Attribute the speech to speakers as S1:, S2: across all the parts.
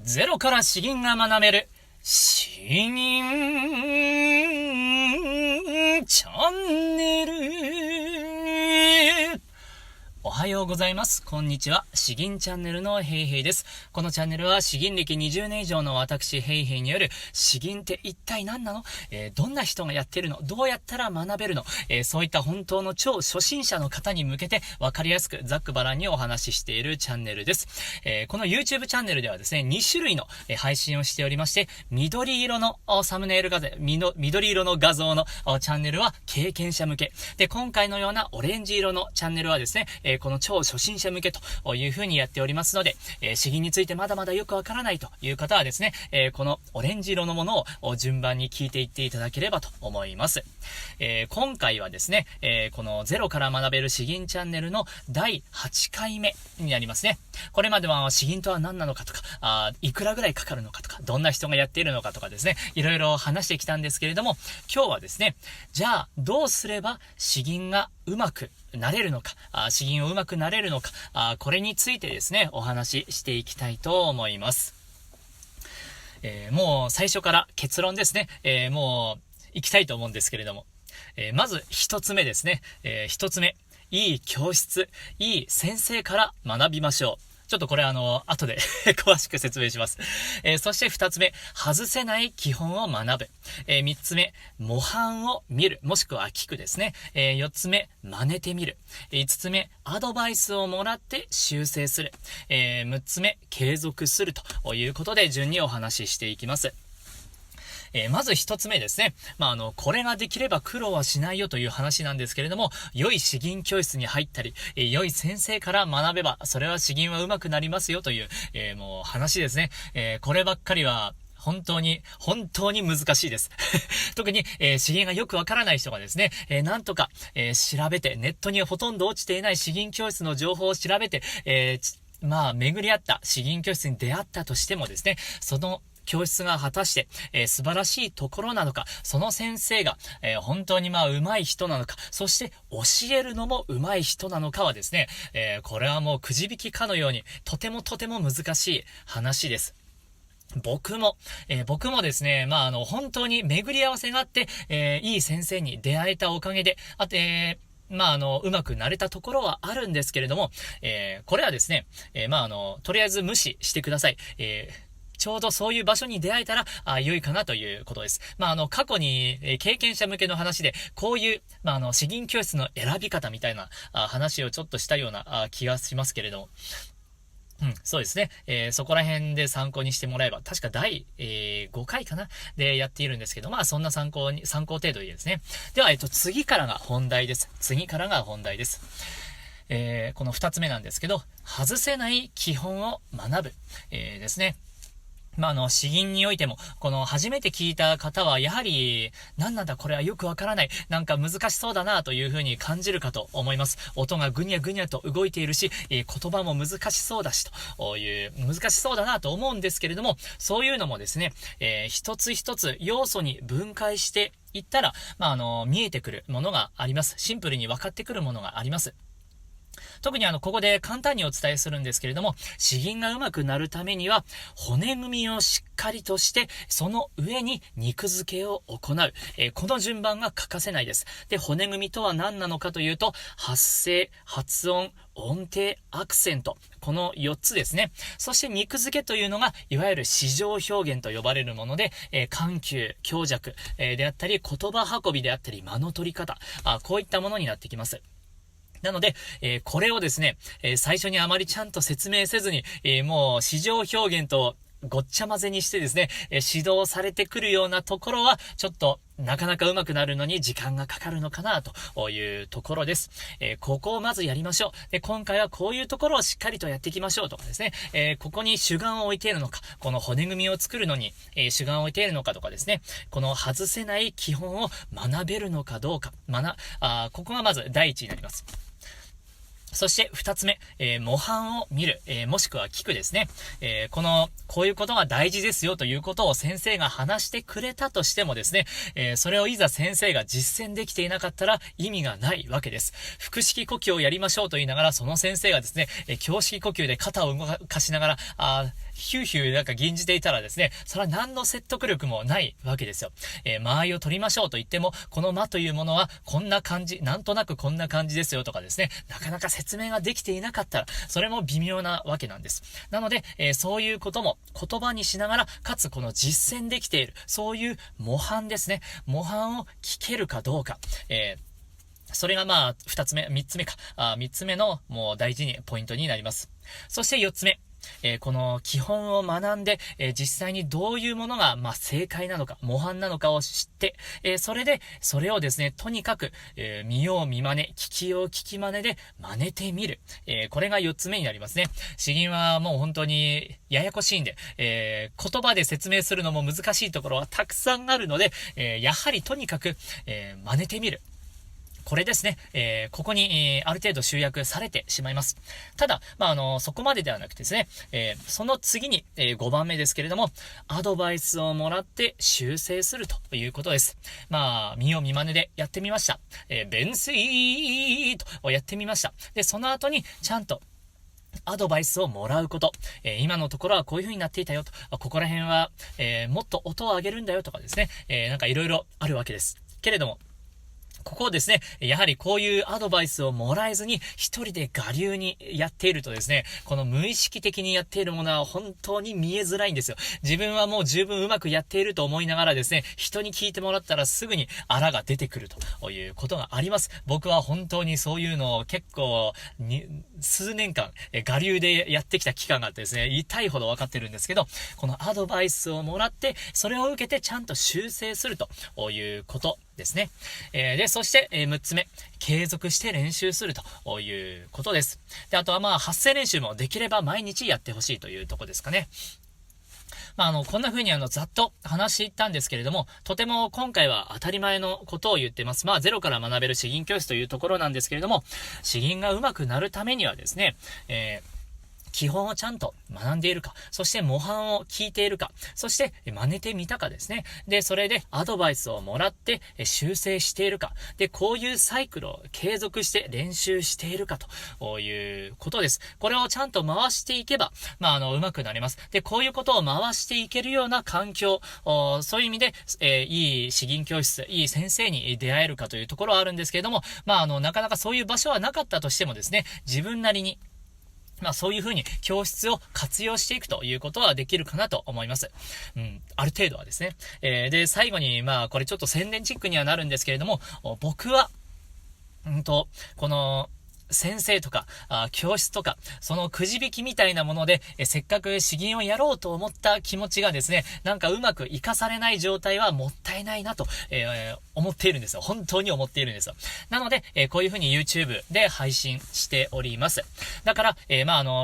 S1: ゼロから詩吟が学べる詩吟チャンネル。おはようございます。こんにちは。詩吟チャンネルのヘイヘイです。このチャンネルは詩吟歴20年以上の私ヘイヘイによる詩吟って一体何なの、どんな人がやってるの、どうやったら学べるの、そういった本当の超初心者の方に向けて分かりやすくざっくばらんにお話ししているチャンネルです。この YouTube チャンネルではですね、2種類の配信をしておりまして、緑色のサムネイル画像、緑色の画像のチャンネルは経験者向け。で、今回のようなオレンジ色のチャンネルはですね、この超初心者向けという風にやっておりますので、詩吟についてまだまだよくわからないという方はですね、このオレンジ色のものを順番に聞いていっていただければと思います。今回はですね、このゼロから学べる詩吟チャンネルの第8回目になりますね。これまでは詩吟とは何なのかとか、いくらぐらいかかるのかとか、どんな人がやっているのかとかですね、いろいろ話してきたんですけれども、今日はですね、じゃあどうすれば詩吟がうまくなれるのか、詩吟をうまくなれるのか、これについてですね、お話ししていきたいと思います。もう最初から結論ですね、もう行きたいと思うんですけれども、まず一つ目ですね、一つ目、いい教室、いい先生から学びましょう。ちょっとこれ後で詳しく説明します。そして二つ目、外せない基本を学ぶ。三つ目、模範を見る、もしくは聞くですね。四つ目、真似てみる。五つ目、アドバイスをもらって修正する。六つ目、継続するということで順にお話ししていきます。まず一つ目ですね。これができれば苦労はしないよという話なんですけれども、良い詩吟教室に入ったり、良い先生から学べば、それは詩吟は上手くなりますよという、もう話ですね。こればっかりは、本当に難しいです。特に、詩吟がよくわからない人がですね、なんとか、調べて、ネットにほとんど落ちていない詩吟教室の情報を調べて、巡り合った詩吟教室に出会ったとしてもですね、その教室が果たして、素晴らしいところなのか、その先生が、本当に上手い人なのか、そして教えるのも上手い人なのかはですね、これはもうくじ引きかのようにとても難しい話です。僕もですね、本当に巡り合わせがあって、いい先生に出会えたおかげで、うまくなれたところはあるんですけれども、これはですね、とりあえず無視してください。ちょうどそういう場所に出会えたら良いかなということです。過去に、経験者向けの話で、こういう、詩吟教室の選び方みたいな話をちょっとしたような気がしますけれども。そうですね。そこら辺で参考にしてもらえば、確か第、5回かなでやっているんですけど、そんな参考程度でですね。では、次からが本題です。この2つ目なんですけど、外せない基本を学ぶ、ですね。詩吟においても、この初めて聞いた方は、やはり、なんなんだこれはよくわからない。なんか難しそうだなというふうに感じるかと思います。音がぐにゃぐにゃと動いているし、言葉も難しそうだし、という、難しそうだなと思うんですけれども、そういうのもですね、一つ一つ要素に分解していったら、見えてくるものがあります。シンプルに分かってくるものがあります。特にここで簡単にお伝えするんですけれども、詩吟が上手くなるためには、骨組みをしっかりとして、その上に肉付けを行う。この順番が欠かせないです。で、骨組みとは何なのかというと、発声、発音、音程、アクセント。この4つですね。そして肉付けというのが、いわゆる詩情表現と呼ばれるもので、緩急、強弱、であったり、言葉運びであったり、間の取り方。こういったものになってきます。なので、これをですね、最初にあまりちゃんと説明せずに、もう詩情表現とごっちゃ混ぜにしてですね、指導されてくるようなところは、ちょっとなかなか上手くなるのに時間がかかるのかなというところです。ここをまずやりましょう。で、今回はこういうところをしっかりとやっていきましょうとかですね、ここに主眼を置いているのか、この骨組みを作るのに、主眼を置いているのかとかですね、この外せない基本を学べるのかどうか、ここがまず第一になります。そして二つ目、模範を見る、もしくは聞くですね。こういうことが大事ですよということを先生が話してくれたとしてもですね、それをいざ先生が実践できていなかったら意味がないわけです。腹式呼吸をやりましょうと言いながら、その先生がですね、胸式呼吸で肩を動かしながら、ヒューヒューなんか吟じていたらですね、それは何の説得力もないわけですよ。間合いを取りましょうと言っても、この間というものはこんな感じ、なんとなくこんな感じですよとかですね、なかなか説明ができていなかったら、それも微妙なわけなんです。なので、そういうことも言葉にしながら、かつこの実践できている、そういう模範ですね。模範を聞けるかどうか。それが二つ目、三つ目か。三つ目のもう大事にポイントになります。そして四つ目。この基本を学んで、実際にどういうものが、正解なのか、模範なのかを知って、それをですね、とにかく、見よう見真似、聞きよう聞き真似で真似てみる。これが4つ目になりますね。詩吟はもう本当にややこしいんで、言葉で説明するのも難しいところはたくさんあるので、やはりとにかく、真似てみる。これですね、ここに、ある程度集約されてしまいます。ただ、そこまでではなくてですね、その次に、5番目ですけれども、アドバイスをもらって修正するということです。見よう見真似でやってみました。弁水とやってみました。で、その後にちゃんとアドバイスをもらうこと。今のところはこういう風になっていたよと。ここら辺は、もっと音を上げるんだよとかですね。なんかいろいろあるわけです。けれども、ここをですね、やはりこういうアドバイスをもらえずに一人で我流にやっているとですね、この無意識的にやっているものは本当に見えづらいんですよ。自分はもう十分うまくやっていると思いながらですね、人に聞いてもらったらすぐにあらが出てくるということがあります。僕は本当にそういうのを結構数年間我流でやってきた期間があってですね、痛いほど分かってるんですけど、このアドバイスをもらってそれを受けてちゃんと修正するということですね。で、そして、6つ目、継続して練習するということです。で、あとは発声練習もできれば毎日やってほしいというところですかね。こんな風にざっと話していったんですけれども、とても今回は当たり前のことを言ってます。ゼロから学べる詩吟教室というところなんですけれども、詩吟が上手くなるためにはですね、基本をちゃんと学んでいるか、そして模範を聞いているか、そして真似てみたかですね。で、それでアドバイスをもらって修正しているか。で、こういうサイクルを継続して練習しているかということです。これをちゃんと回していけば、上手くなります。で、こういうことを回していけるような環境、そういう意味で、いい詩吟教室、いい先生に出会えるかというところはあるんですけれども、なかなかそういう場所はなかったとしてもですね、自分なりにそういう風に教室を活用していくということはできるかなと思います。ある程度はですね。で、最後に、これちょっと宣伝チックにはなるんですけれども、僕は、この、先生とか教室とかそのくじ引きみたいなものでせっかく詩吟をやろうと思った気持ちがですね、なんかうまく活かされない状態はもったいないなと、思っているんですよ。本当に思っているんですよ。なので、こういう風に YouTube で配信しております。だから、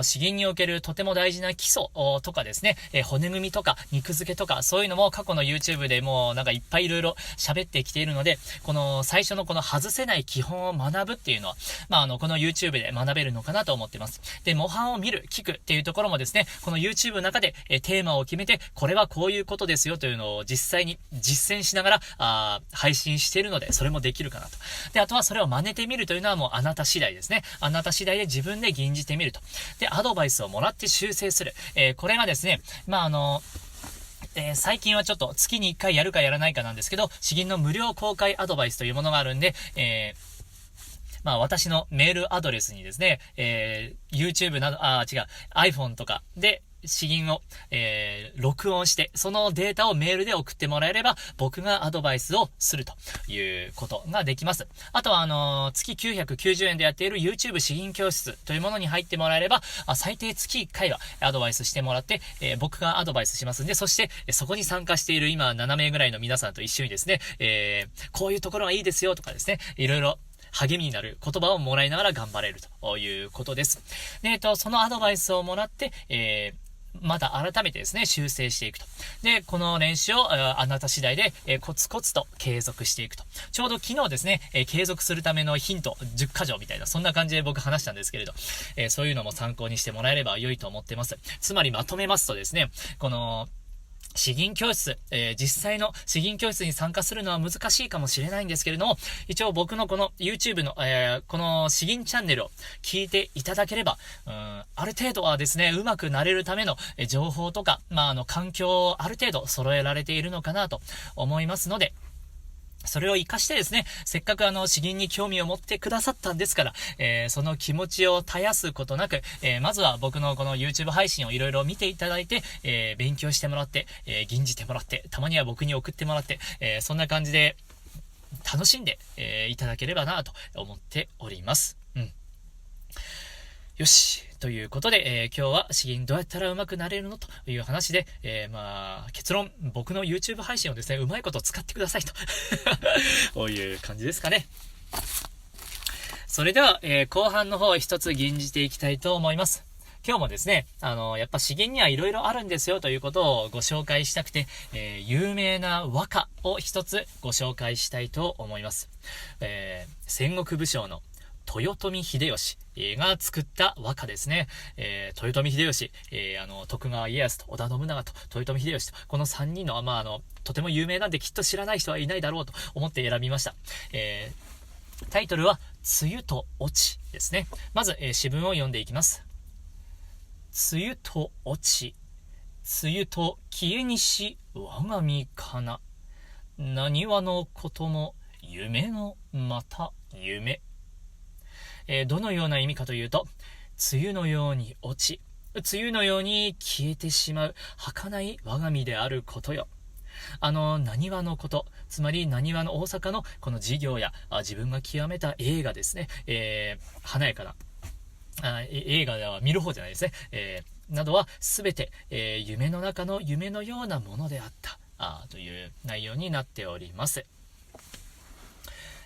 S1: 詩吟におけるとても大事な基礎とかですね、骨組みとか肉付けとかそういうのも過去の YouTube でもうなんかいっぱいいろいろ喋ってきているので、この最初のこの外せない基本を学ぶっていうのは、このYouTube で学べるのかなと思ってます。で、模範を見る、聞くっていうところもですね、この YouTube の中でテーマを決めて、これはこういうことですよというのを実際に実践しながら配信しているので、それもできるかなと。で、あとはそれを真似てみるというのはもうあなた次第ですね。あなた次第で自分で吟じてみると。で、アドバイスをもらって修正する。これがですね、最近はちょっと月に1回やるかやらないかなんですけど、詩吟の無料公開アドバイスというものがあるんで、私のメールアドレスにですね、YouTube など、iPhone とかで、詩吟を、録音して、そのデータをメールで送ってもらえれば、僕がアドバイスをするということができます。あとは、月990円でやっている YouTube 詩吟教室というものに入ってもらえれば、最低月1回はアドバイスしてもらって、僕がアドバイスしますんで、そして、そこに参加している今7名ぐらいの皆さんと一緒にですね、こういうところがいいですよとかですね、いろいろ、励みになる言葉をもらいながら頑張れるということです。で、そのアドバイスをもらって、また改めてですね、修正していくと。で、この練習をあなた次第でコツコツと継続していくと。ちょうど昨日ですね、継続するためのヒント10箇条みたいな、そんな感じで僕話したんですけれど、そういうのも参考にしてもらえれば良いと思ってます。つまりまとめますとですね、この詩吟教室、実際の詩吟教室に参加するのは難しいかもしれないんですけれども、一応僕のこの YouTube の、この詩吟チャンネルを聞いていただければ、ある程度はですね、うまくなれるための情報とか、環境をある程度揃えられているのかなと思いますので、それを活かしてですね、せっかく詩吟に興味を持ってくださったんですから、その気持ちを絶やすことなく、まずは僕のこの YouTube 配信をいろいろ見ていただいて、勉強してもらって、吟じてもらって、たまには僕に送ってもらって、そんな感じで楽しんで、いただければなと思っております。よし。ということで、今日は詩吟どうやったら上手くなれるのという話で、結論、僕の YouTube 配信をですね、うまいこと使ってくださいと。こういう感じですかね。それでは、後半の方一つ吟じていきたいと思います。今日もですね、やっぱ詩吟にはいろいろあるんですよということをご紹介したくて、有名な和歌を一つご紹介したいと思います。戦国武将の豊臣秀吉が作った和歌ですね。豊臣秀吉、徳川家康と織田信長と豊臣秀吉と、この3人の、とても有名なんできっと知らない人はいないだろうと思って選びました。タイトルは、梅雨と落ちですね。まず、詩文を読んでいきます。梅雨と落ち、梅雨と消えにし我が身かな。何話のことも夢のまた夢。どのような意味かというと、梅雨のように落ち、梅雨のように消えてしまう儚い我が身であることよ。何話のこと、つまり何話の大阪のこの事業や自分が極めた映画ですね、華やかな映画では見る方じゃないですね、などはすべて、夢の中の夢のようなものであったという内容になっております。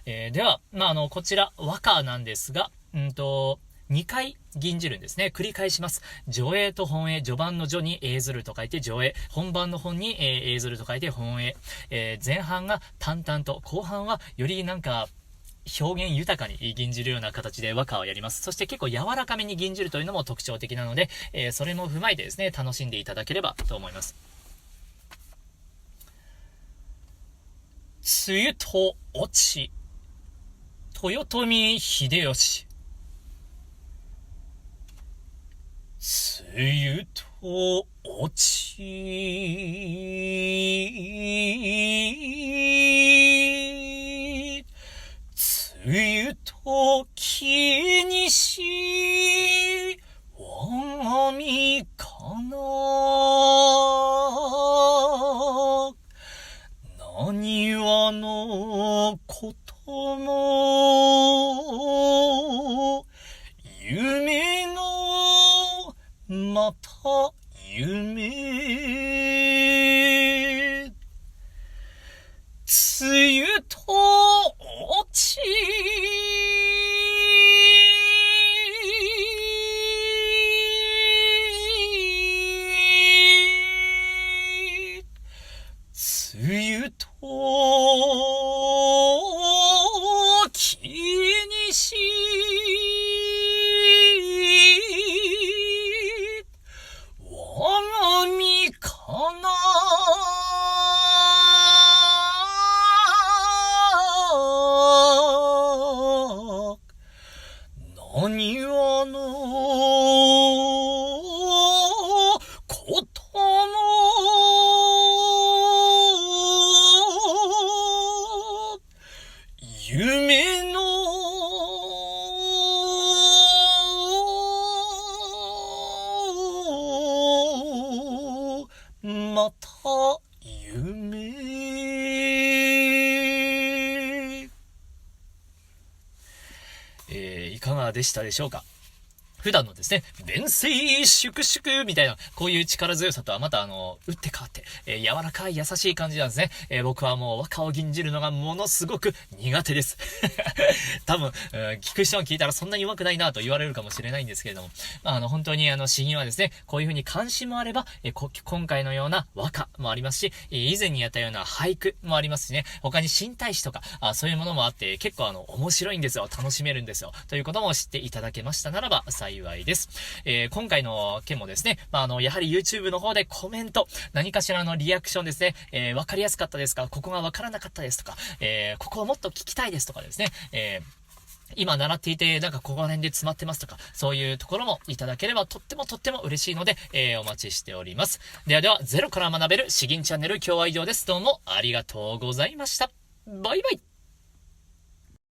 S1: では、こちら和歌なんですが、2回吟じるんですね。繰り返します。序営と本営、序盤の序に営ずると書いて序営、本番の本に営ずると書いて本営。前半が淡々と、後半はより表現豊かに吟じるような形で和歌をやります。そして結構柔らかめに吟じるというのも特徴的なので、それも踏まえてですね、楽しんでいただければと思います。梅雨と落ち、豊臣秀吉。梅雨と落ち、梅雨と消えにし我が身かな。何話のことも夢のまた夢。梅雨と落ち、梅雨と消えにし我が身かな。何話のことも夢のまた夢。いかがでしたでしょうか。普段のですね、弁声粛々みたいな、こういう力強さとはまた打って変わって、柔らかい優しい感じなんですね。僕はもう和歌を吟じるのがものすごく苦手です。多分、聞く人が聞いたらそんなに上手くないなと言われるかもしれないんですけれども、本当に詩吟はですね、こういう風に関心もあれば、今回のような和歌もありますし、以前にやったような俳句もありますしね、他に新体詩とか、そういうものもあって、結構面白いんですよ。楽しめるんですよ。ということも知っていただけましたならば幸幸いです。今回の件もですね、やはり YouTube の方でコメント、何かしらのリアクションですね、わかりやすかったですか、ここがわからなかったですとか、ここをもっと聞きたいですとかですね、今習っていて、なんかここら辺で詰まってますとか、そういうところもいただければとっても嬉しいので、お待ちしております。では、ゼロから学べる詩吟チャンネル、今日は以上です。どうもありがとうございました。バイバイ。